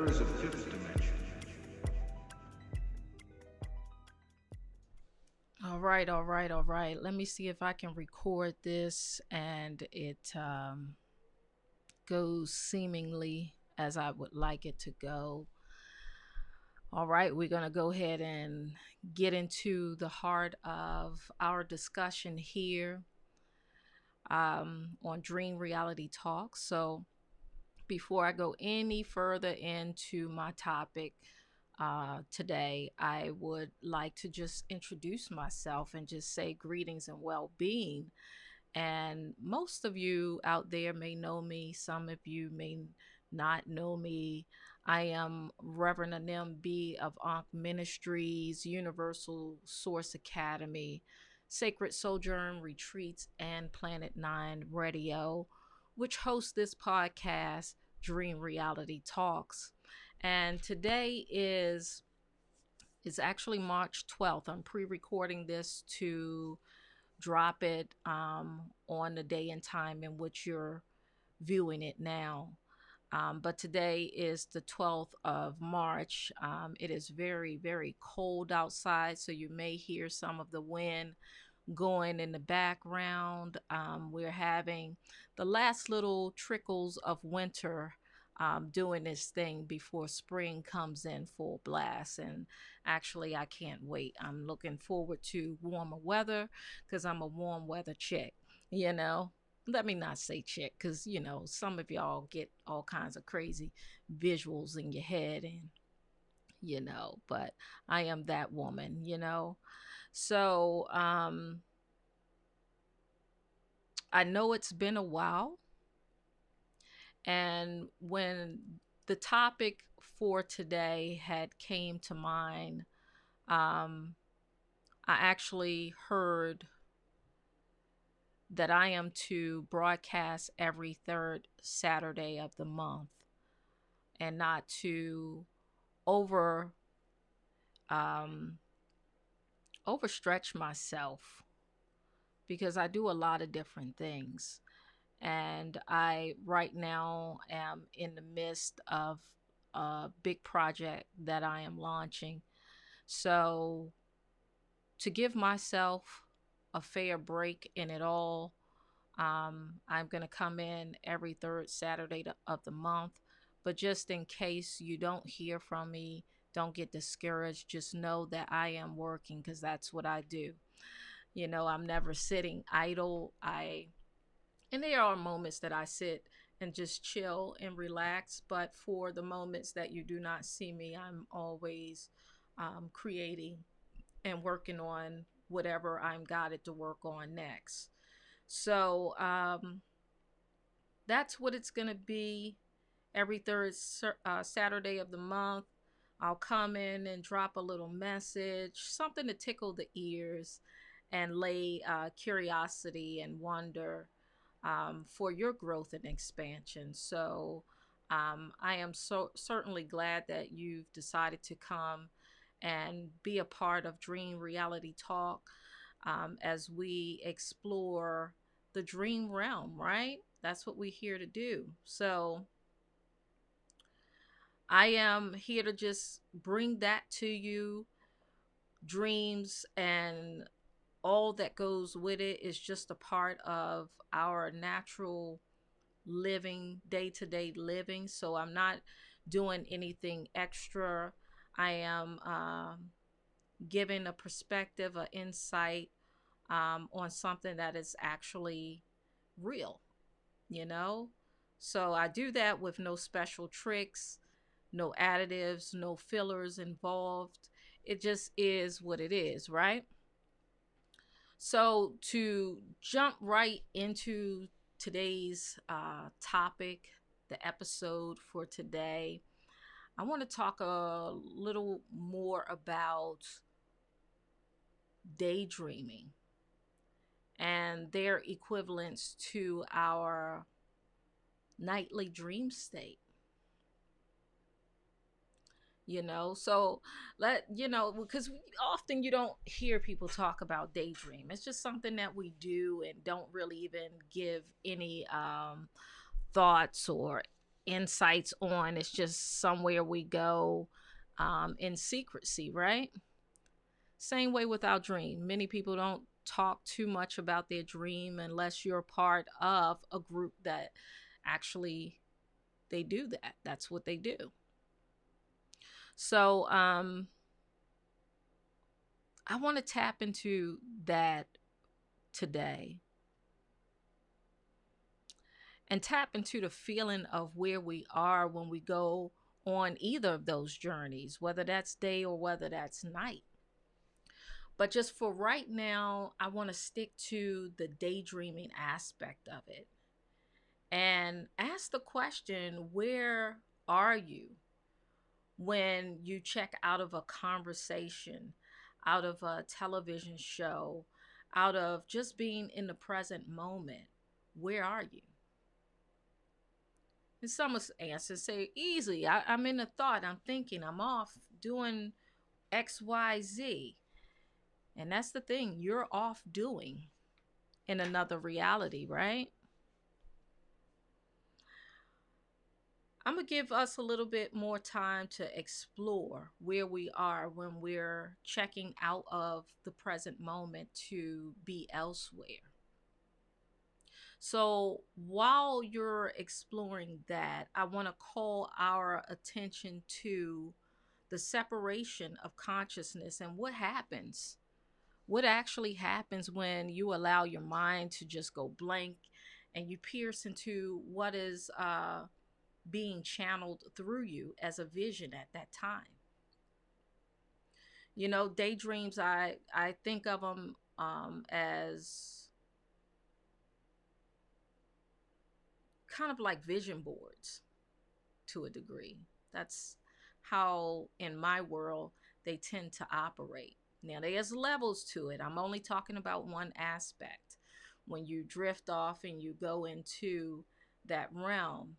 there is a fifth dimension. All right, all right, all right. Let me see if I can record this and it goes seemingly as I would like it to go. All right, we're going to go ahead and get into the heart of our discussion here on Dream Reality Talk. So, before I go any further into my topic today, I would like to just introduce myself and just say greetings and well being. And most of you out there may know me, some of you may not know me. I am Reverend Anim B of Ankh Ministries, Universal Source Academy, Sacred Sojourn Retreats, and Planet Nine Radio, which hosts this podcast, Dream Reality Talks. And today is actually March 12th. I'm pre-recording this to drop it on the day and time in which you're viewing it now. But today is the 12th of March. It is very, very cold outside, so you may hear some of the wind going in the background. We're having the last little trickles of winter doing this thing before spring comes in full blast. And actually, I can't wait. I'm looking forward to warmer weather because I'm a warm weather chick, you know. Let me not say chick because, some of y'all get all kinds of crazy visuals in your head and, but I am that woman. So, I know it's been a while. And when the topic for today had came to mind, um, I actually heard that I am to broadcast every third Saturday of the month and not to over um, overstretch myself because I do a lot of different things. And I right now am in the midst of a big project that I am launching. So, to give myself a fair break in it all, I'm going to come in every third Saturday of the month. But just in case you don't hear from me, don't get discouraged. Just know that I am working because that's what I do. I'm never sitting idle. And there are moments that I sit and just chill and relax. But for the moments that you do not see me, I'm always creating and working on whatever I'm guided to work on next. So that's what it's going to be every third Saturday of the month. I'll come in and drop a little message, something to tickle the ears and lay curiosity and wonder for your growth and expansion. So I am so certainly glad that you've decided to come and be a part of Dream Reality Talk as we explore the dream realm, right? That's what we're here to do. So I am here to just bring that to you. Dreams and all that goes with it is just a part of our natural living, day to day living. So I'm not doing anything extra. I am giving a perspective, an insight on something that is actually real, you know? So I do that with no special tricks, no additives, no fillers involved. It just is what it is, right? So to jump right into today's topic, the episode for today, I want to talk a little more about daydreaming and their equivalence to our nightly dream state. So because often you don't hear people talk about daydream. It's just something that we do and don't really even give any thoughts or insights on. It's just somewhere we go in secrecy, right? Same way with our dream. Many people don't talk too much about their dream unless you're part of a group that actually they do that. That's what they do. So I want to tap into that today and tap into the feeling of where we are when we go on either of those journeys, whether that's day or whether that's night. But just for right now, I want to stick to the daydreaming aspect of it and ask the question, where are you when you check out of a conversation, out of a television show, out of just being in the present moment? Where are you? And some answers say easily, I'm in a thought, I'm thinking, I'm off doing XYZ. And that's the thing, you're off doing in another reality, right? I'm going to give us a little bit more time to explore where we are when we're checking out of the present moment to be elsewhere. So while you're exploring that, I want to call our attention to the separation of consciousness and what happens. What actually happens when you allow your mind to just go blank and you pierce into what is being channeled through you as a vision at that time? You know, daydreams, I think of them as kind of like vision boards to a degree. That's how, in my world, they tend to operate. Now, there's levels to it. I'm only talking about one aspect. When you drift off and you go into that realm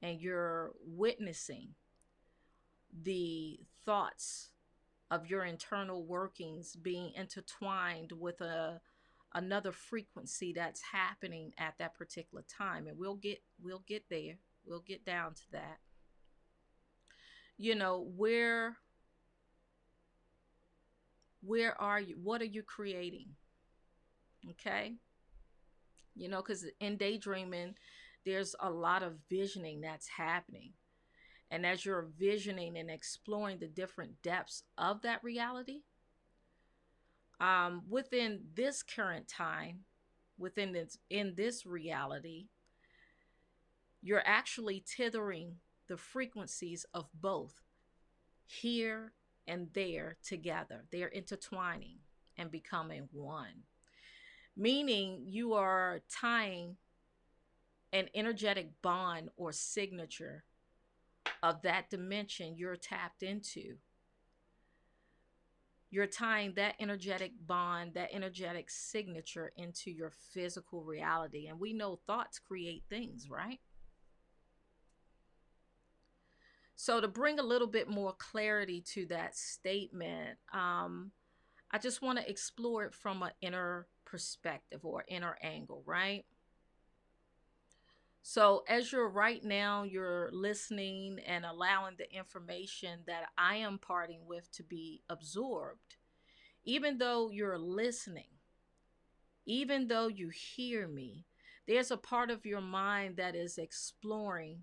and you're witnessing the thoughts of your internal workings being intertwined with another frequency that's happening at that particular time, and we'll get there, we'll get down to that. You know, where are you, what are you creating? Okay, you know, because in daydreaming there's a lot of visioning that's happening, and as you're visioning and exploring the different depths of that reality, within this current time, within this, in this reality, you're actually tethering the frequencies of both here and there together. They're intertwining and becoming one, meaning you are tying an energetic bond or signature of that dimension you're tapped into. You're tying that energetic bond, that energetic signature into your physical reality. And we know thoughts create things, right? So, to bring a little bit more clarity to that statement, I just want to explore it from an inner perspective or inner angle, right? So, as you're right now, you're listening and allowing the information that I am parting with to be absorbed. Even though you're listening, even though you hear me, there's a part of your mind that is exploring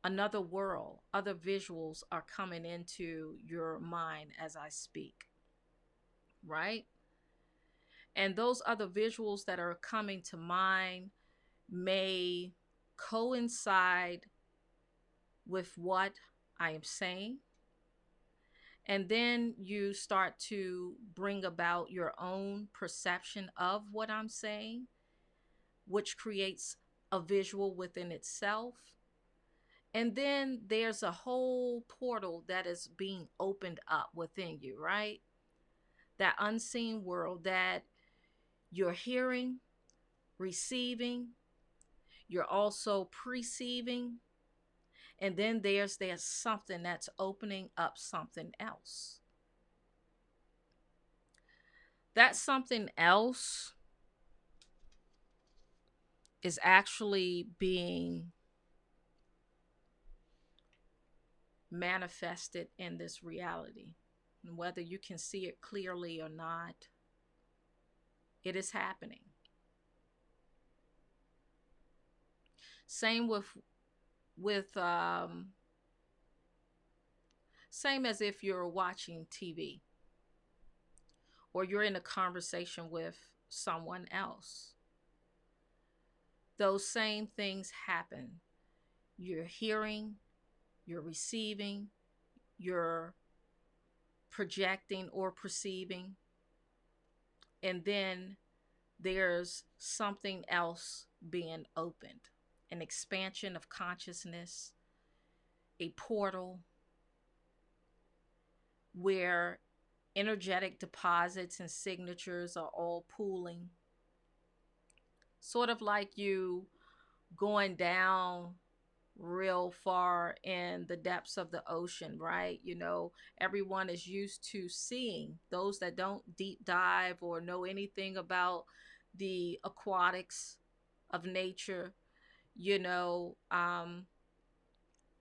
another world. Other visuals are coming into your mind as I speak, right? And those other visuals that are coming to mind may coincide with what I am saying. And then you start to bring about your own perception of what I'm saying, which creates a visual within itself. And then there's a whole portal that is being opened up within you, right? That unseen world that you're hearing, receiving, you're also perceiving, and then there's something that's opening up something else. That something else is actually being manifested in this reality. And whether you can see it clearly or not, it is happening. Same with same as if you're watching TV or you're in a conversation with someone else. Those same things happen. You're hearing, you're receiving, you're projecting or perceiving, and then there's something else being opened, an expansion of consciousness, a portal where energetic deposits and signatures are all pooling, sort of like you going down real far in the depths of the ocean, right? Everyone is used to seeing, those that don't deep dive or know anything about the aquatics of nature, you know,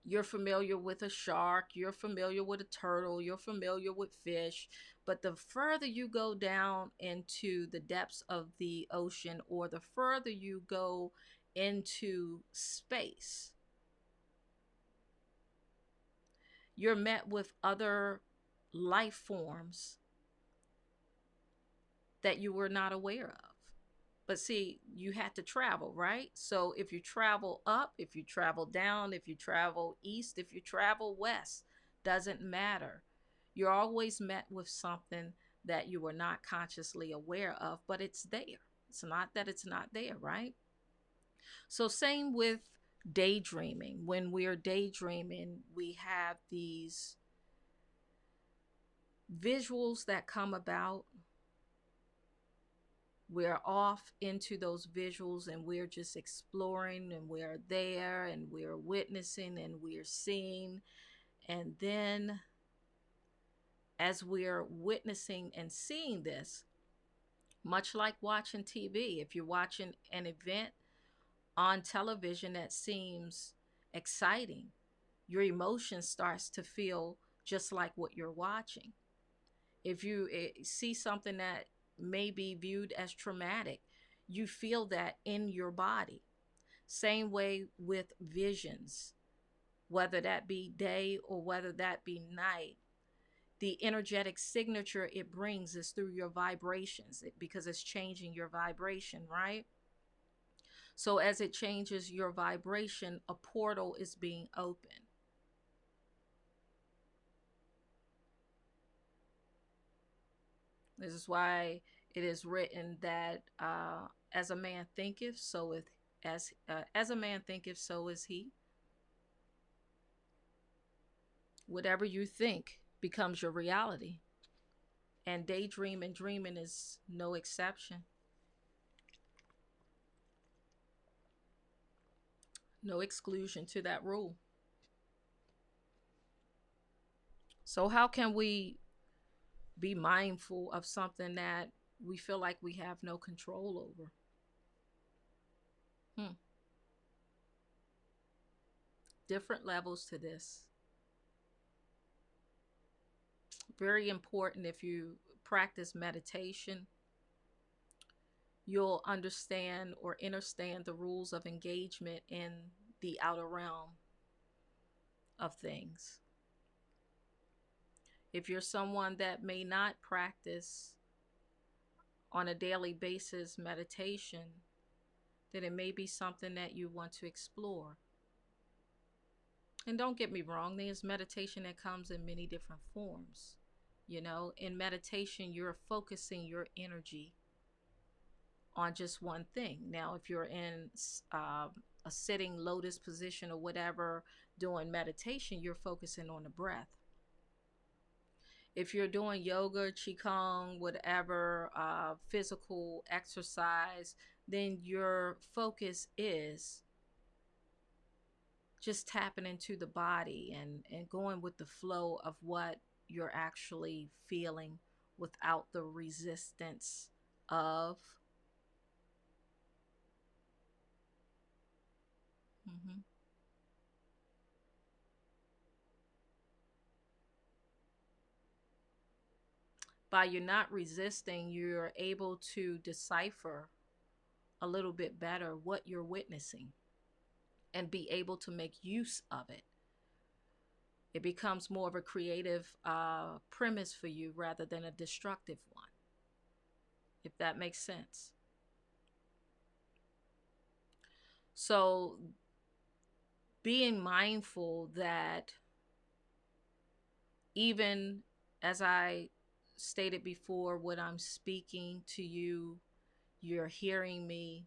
you're familiar with a shark, you're familiar with a turtle, you're familiar with fish. But the further you go down into the depths of the ocean, or the further you go into space, you're met with other life forms that you were not aware of. But see, you had to travel, right? So if you travel up, if you travel down, if you travel east, if you travel west, doesn't matter. You're always met with something that you were not consciously aware of, but it's there. It's not that it's not there, right? So, same with daydreaming. When we're daydreaming, we have these visuals that come about. We're off into those visuals and we're just exploring, and we're there and we're witnessing and we're seeing. And then, as we're witnessing and seeing this, much like watching TV, if you're watching an event on television that seems exciting, your emotion starts to feel just like what you're watching. If you see something that may be viewed as traumatic, you feel that in your body. Same way with visions, whether that be day or whether that be night. The energetic signature it brings is through your vibrations, because it's changing your vibration, right? So as it changes your vibration, a portal is being opened. This is why it is written that as a man thinketh, so is as a man thinketh, so is he. Whatever you think becomes your reality, and daydream and dreaming is no exception. No exclusion to that rule. So how can we be mindful of something that we feel like we have no control over? Hmm. Different levels to this. Very important. If you practice meditation, you'll understand or understand the rules of engagement in the outer realm of things. If you're someone that may not practice on a daily basis meditation, then it may be something that you want to explore. And don't get me wrong, there's meditation that comes in many different forms. In meditation, you're focusing your energy on just one thing. Now, if you're in a sitting lotus position or whatever doing meditation, you're focusing on the breath. If you're doing yoga, qigong, whatever physical exercise, then your focus is just tapping into the body and going with the flow of what you're actually feeling without the resistance of By you not resisting, you're able to decipher a little bit better what you're witnessing and be able to make use of it. It becomes more of a creative premise for you rather than a destructive one, if that makes sense. So, being mindful that even as I stated before, when I'm speaking to you, you're hearing me,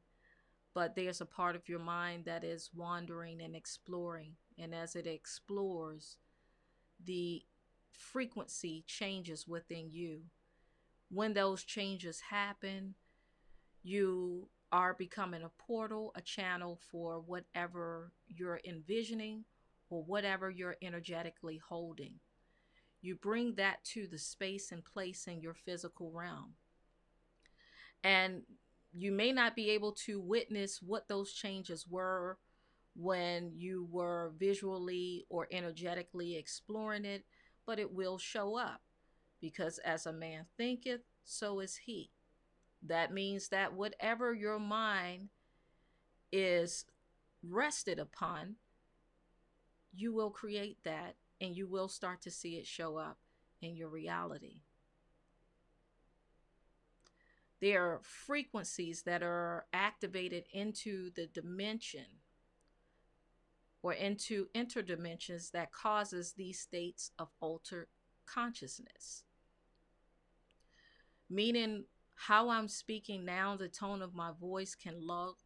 but there's a part of your mind that is wandering and exploring. And as it explores, the frequency changes within you. When those changes happen, you are becoming a portal, a channel for whatever you're envisioning or whatever you're energetically holding. You bring that to the space and place in your physical realm. And you may not be able to witness what those changes were when you were visually or energetically exploring it, but it will show up because as a man thinketh, so is he. That means that whatever your mind is rested upon, you will create that and you will start to see it show up in your reality. There are frequencies that are activated into the dimension or into interdimensions that causes these states of altered consciousness. Meaning how I'm speaking now, the tone of my voice can lull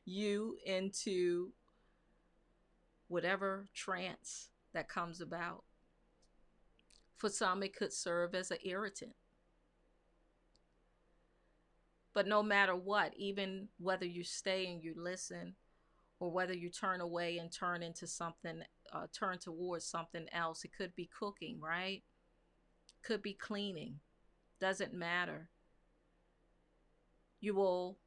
you into whatever trance that comes about. For some, it could serve as an irritant. But no matter what, even whether you stay and you listen, or whether you turn away and turn into something, turn towards something else, it could be cooking, right? Could be cleaning. Doesn't matter. You will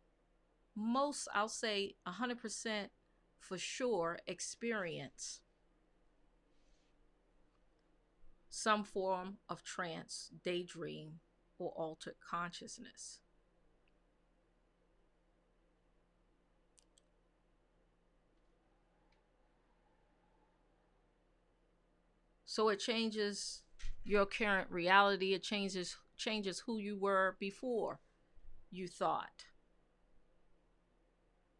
I'll say 100% for sure, experience some form of trance, daydream, or altered consciousness. So it changes your current reality. It changes who you were before you thought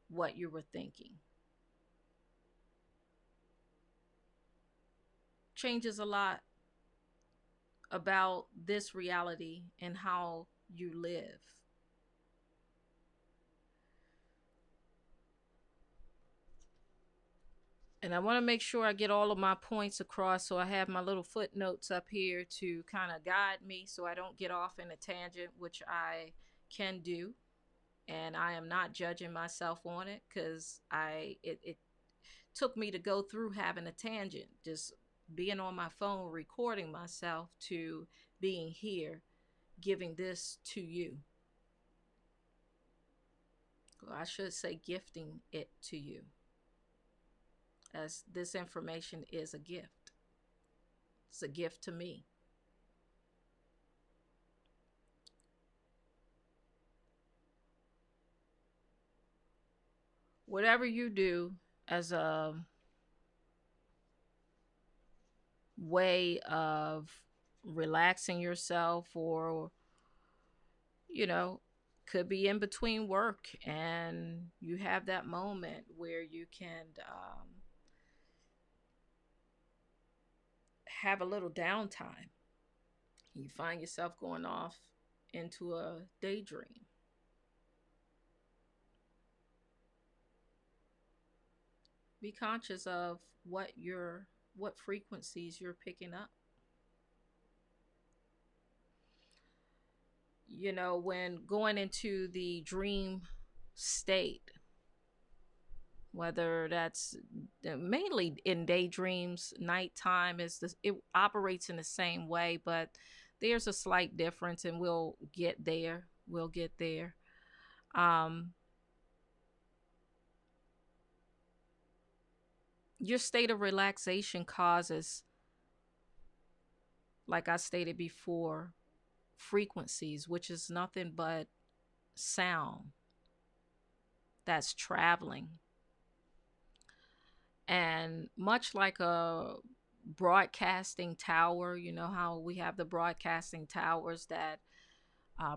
what you were thinking. Changes a lot about this reality and how you live. And I want to make sure I get all of my points across. So I have my little footnotes up here to kind of guide me so I don't get off in a tangent, which I can do. And I am not judging myself on it because it took me to go through having a tangent, just being on my phone, recording myself to being here, giving this to you. Or I should say, gifting it to you, as this information is a gift. It's a gift to me. Whatever you do as a way of relaxing yourself, or, you know, could be in between work and you have that moment where you can have a little downtime. You find yourself going off into a daydream. Be conscious of what frequencies you're picking up. You know, when going into the dream state, whether that's mainly in daydreams, nighttime is this, it operates in the same way, but there's a slight difference, and we'll get there. We'll get there. Um, your state of relaxation causes like I stated before, frequencies, which is nothing but sound that's traveling. And much like a broadcasting tower, you know how we have the broadcasting towers that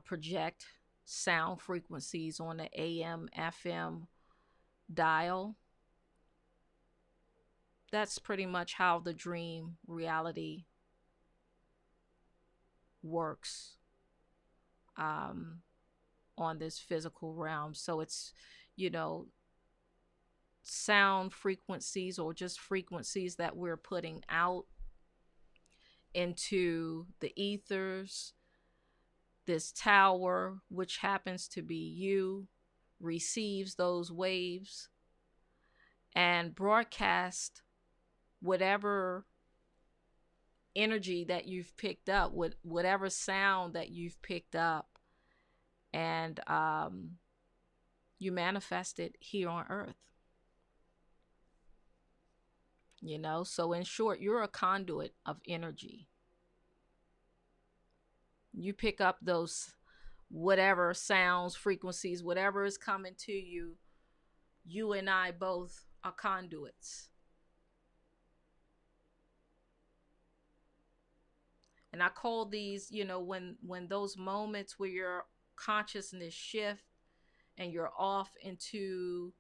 project sound frequencies on the AM, FM dial. That's pretty much how the dream reality works um, on this physical realm. So it's, you know, sound frequencies or just frequencies that we're putting out into the ethers. This tower, which happens to be you, receives those waves and broadcast whatever energy that you've picked up, with whatever sound that you've picked up, and you manifest it here on earth. You know, so in short, you're a conduit of energy. You pick up those whatever sounds, frequencies, whatever is coming to you. You and I both are conduits. And I call these, you know, when those moments where your consciousness shift and you're off into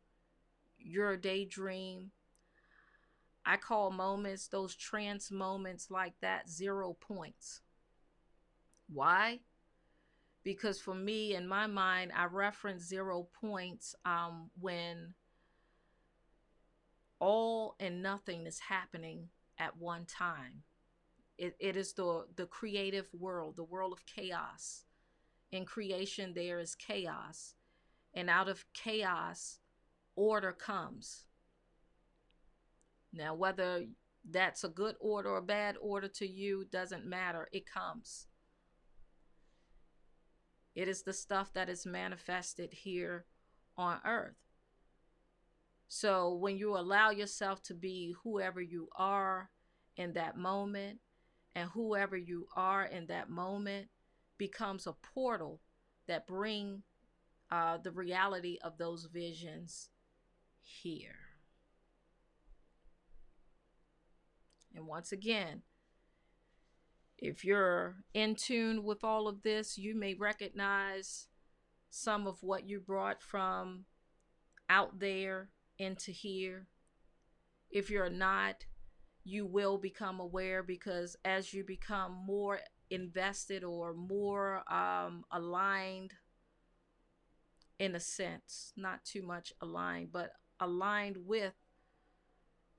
your daydream, I call moments, those trance moments like that, 0 points. Why? Because for me, in my mind, I reference 0 points when all and nothing is happening at one time. It is the creative world, the world of chaos. In creation, there is chaos. And out of chaos, order comes. Now, whether that's a good order or a bad order to you doesn't matter. It comes. It is the stuff that is manifested here on earth. So when you allow yourself to be whoever you are in that moment, and whoever you are in that moment becomes a portal that bring the reality of those visions here. And once again, if you're in tune with all of this, you may recognize some of what you brought from out there into here. If you're not, you will become aware, because as you become more invested or more aligned, in a sense, not too much aligned, but aligned with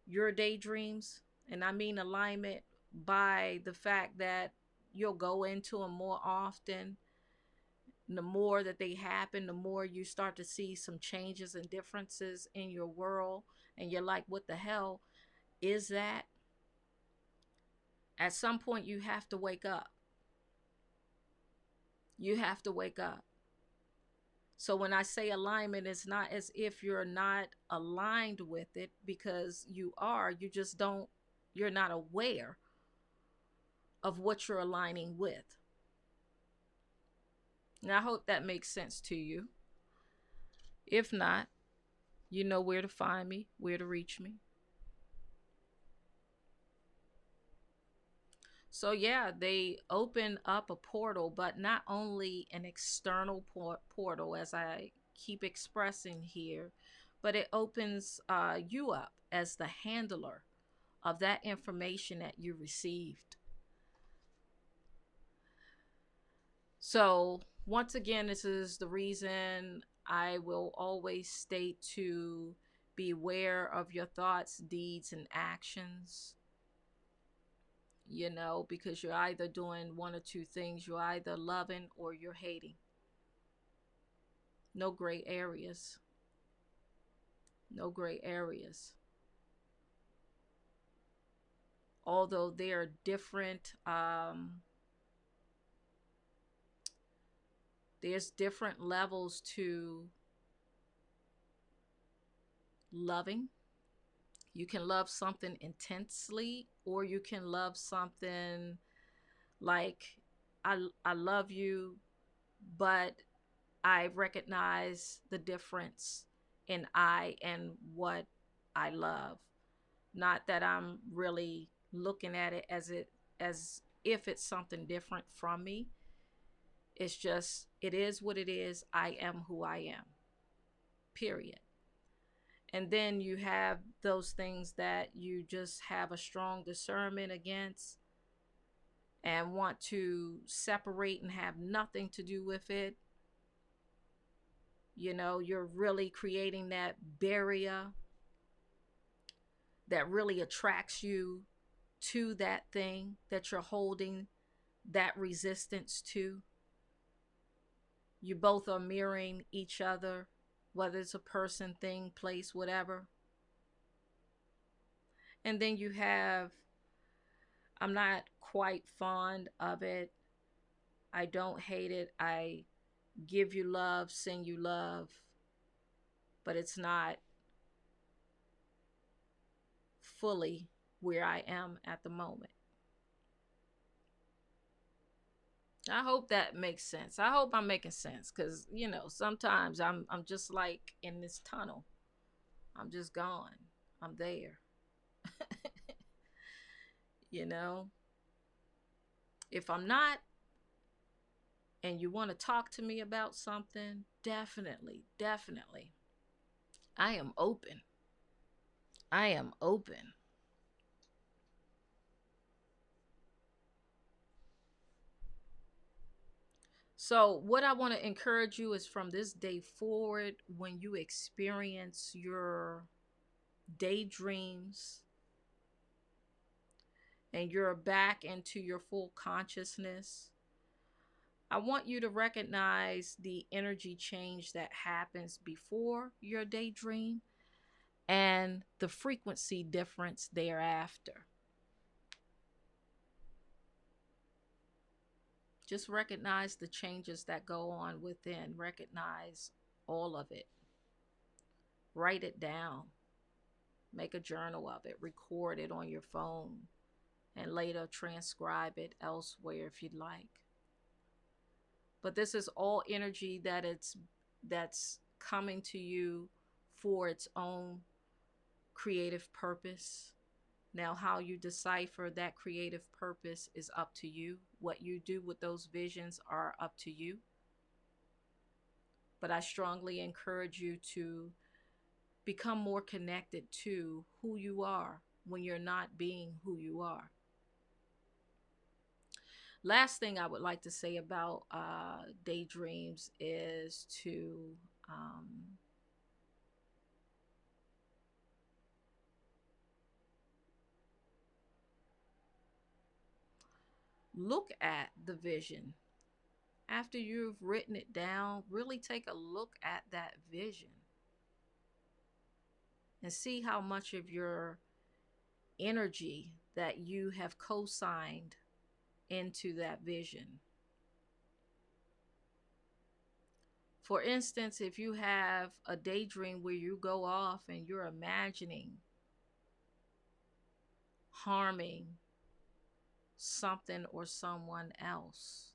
your daydreams. And I mean alignment by the fact that you'll go into them more often. The more that they happen, the more you start to see some changes and differences in your world. And you're like, what the hell is that? At some point, you have to wake up. You have to wake up. So when I say alignment, it's not as if you're not aligned with it, because you are. You just don't, you're not aware of what you're aligning with. And I hope that makes sense to you. If not, you know where to find me, where to reach me. So yeah, they open up a portal, but not only an external portal, as I keep expressing here, but it opens you up as the handler of that information that you received. So once again, this is the reason I will always state to beware of your thoughts, deeds, and actions. You know, because you're either doing one or two things. You're either loving or you're hating. No gray areas. No gray areas. Although there are different, there's different levels to loving. You can love something intensely, or you can love something Like, I love you, but I recognize the difference in I and what I love. Not that I'm really looking at it as if it's something different from me. It's just it is what it is. I am who I am. Period. And then you have those things that you just have a strong discernment against and want to separate and have nothing to do with it. You know, you're really creating that barrier that really attracts you to that thing that you're holding that resistance to. You both are mirroring each other, whether it's a person, thing, place, whatever. And then you have, I'm not quite fond of it. I don't hate it. I give you love, send you love, but it's not fully where I am at the moment. I hope that makes sense. I hope I'm making sense cuz sometimes I'm just like in this tunnel. I'm just gone. I'm there. you know, if I'm not and you want to talk to me about something, definitely, definitely. I am open. I am open. So, what I want to encourage you is from this day forward, when you experience your daydreams and you're back into your full consciousness, I want you to recognize the energy change that happens before your daydream and the frequency difference thereafter. Just recognize the changes that go on within, recognize all of it. Write it down, make a journal of it, record it on your phone, and later transcribe it elsewhere if you'd like. But this is all energy that's coming to you for its own creative purpose. Now, how you decipher that creative purpose is up to you. What you do with those visions are up to you. But I strongly encourage you to become more connected to who you are when you're not being who you are. Last thing I would like to say about daydreams is to look at the vision. After you've written it down, really take a look at that vision and see how much of your energy that you have co signed into that vision. For instance, if you have a daydream where you go off and you're imagining harming something or someone else,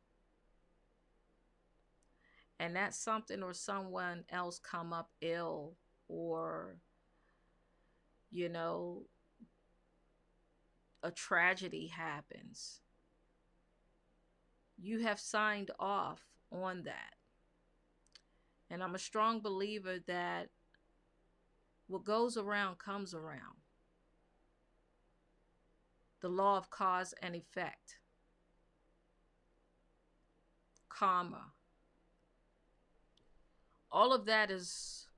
and that something or someone else come up ill, or you know a tragedy happens, you have signed off on that. And I'm a strong believer that what goes around comes around. The law of cause and effect, karma, all of that is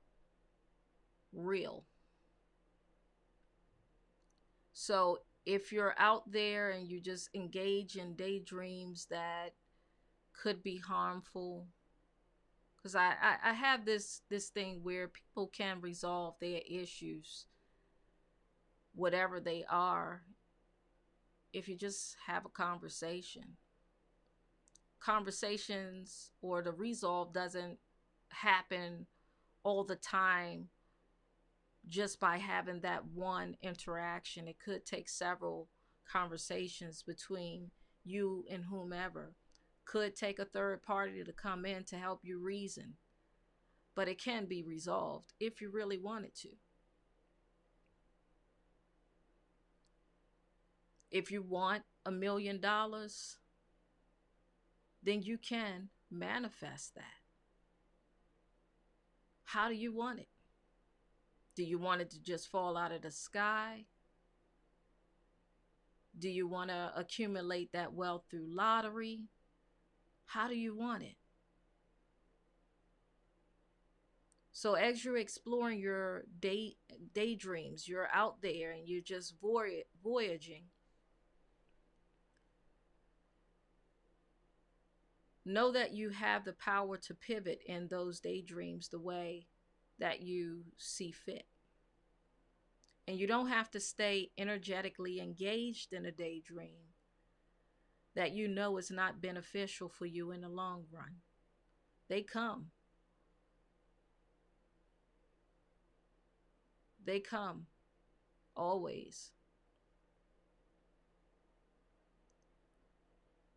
real. So if you're out there and you just engage in daydreams that could be harmful, because I have this thing where people can resolve their issues, whatever they are, if you just have a conversation. Conversations or the resolve doesn't happen all the time just by having that one interaction. It could take several conversations between you and whomever. Could take a third party to come in to help you reason, but it can be resolved if you really wanted to. If you want $1 million, then you can manifest that. How do you want it? Do you want it to just fall out of the sky? Do you want to accumulate that wealth through lottery? How do you want it? So as you're exploring your daydreams, you're out there and you're just voyaging. Know that you have the power to pivot in those daydreams the way that you see fit. And you don't have to stay energetically engaged in a daydream that you know is not beneficial for you in the long run. They come. They come always.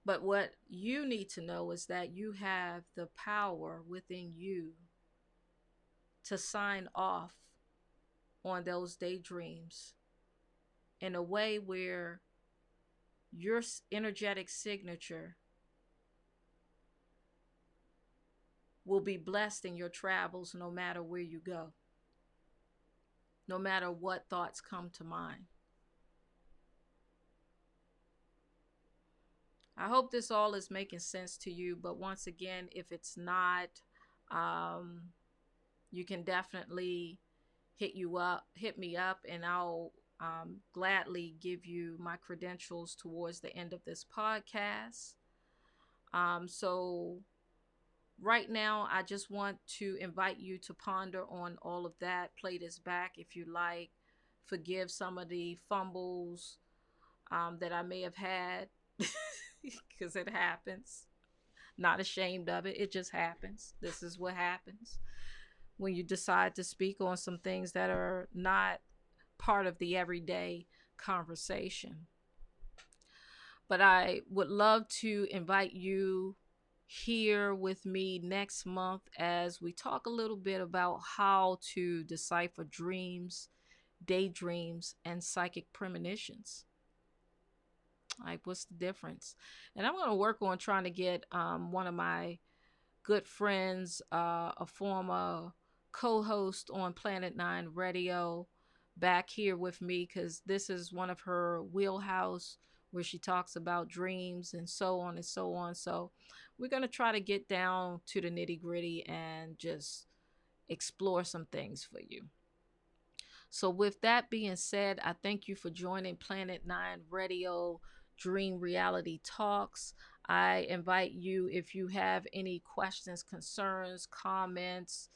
But what you need to know is that you have the power within you to sign off on those daydreams in a way where your energetic signature will be blessed in your travels no matter where you go, no matter what thoughts come to mind. I hope this all is making sense to you, but once again, if it's not, you can definitely hit me up, and I'll gladly give you my credentials towards the end of this podcast. So right now, I just want to invite you to ponder on all of that. Play this back if you like. Forgive some of the fumbles that I may have had, because it happens. Not ashamed of it. It just happens. This is what happens when you decide to speak on some things that are not part of the everyday conversation. But I would love to invite you here with me next month as we talk a little bit about how to decipher dreams, daydreams, and psychic premonitions. Like, what's the difference? And I'm going to work on trying to get one of my good friends, a former co-host on Planet 9 Radio, back here with me, because this is one of her wheelhouse where she talks about dreams and so on and so on. So we're going to try to get down to the nitty gritty and just explore some things for you. So with that being said, I thank you for joining Planet 9 Radio Dream Reality Talks. I invite you, if you have any questions, concerns, comments,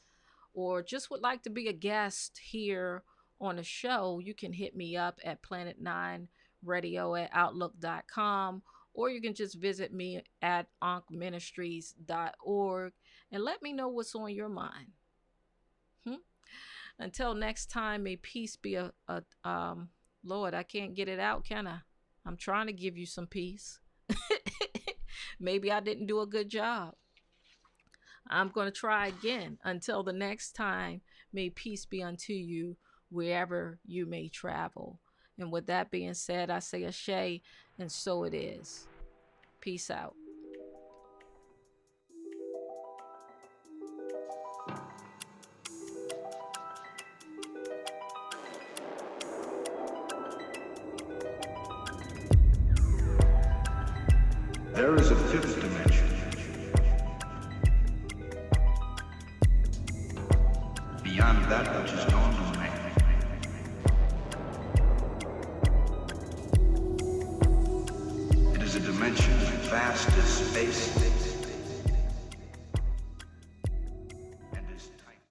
or just would like to be a guest here on the show, you can hit me up at planet9radio@outlook.com, or you can just visit me at ankministries.org and let me know what's on your mind. Until next time, may peace be Lord, I can't get it out, can I? I'm trying to give you some peace. Maybe I didn't do a good job. I'm going to try again. Until the next time, may peace be unto you wherever you may travel. And with that being said, I say ashe, and so it is. Peace out. There is a fifth dimension, beyond that which is known to man. It is a dimension vast as space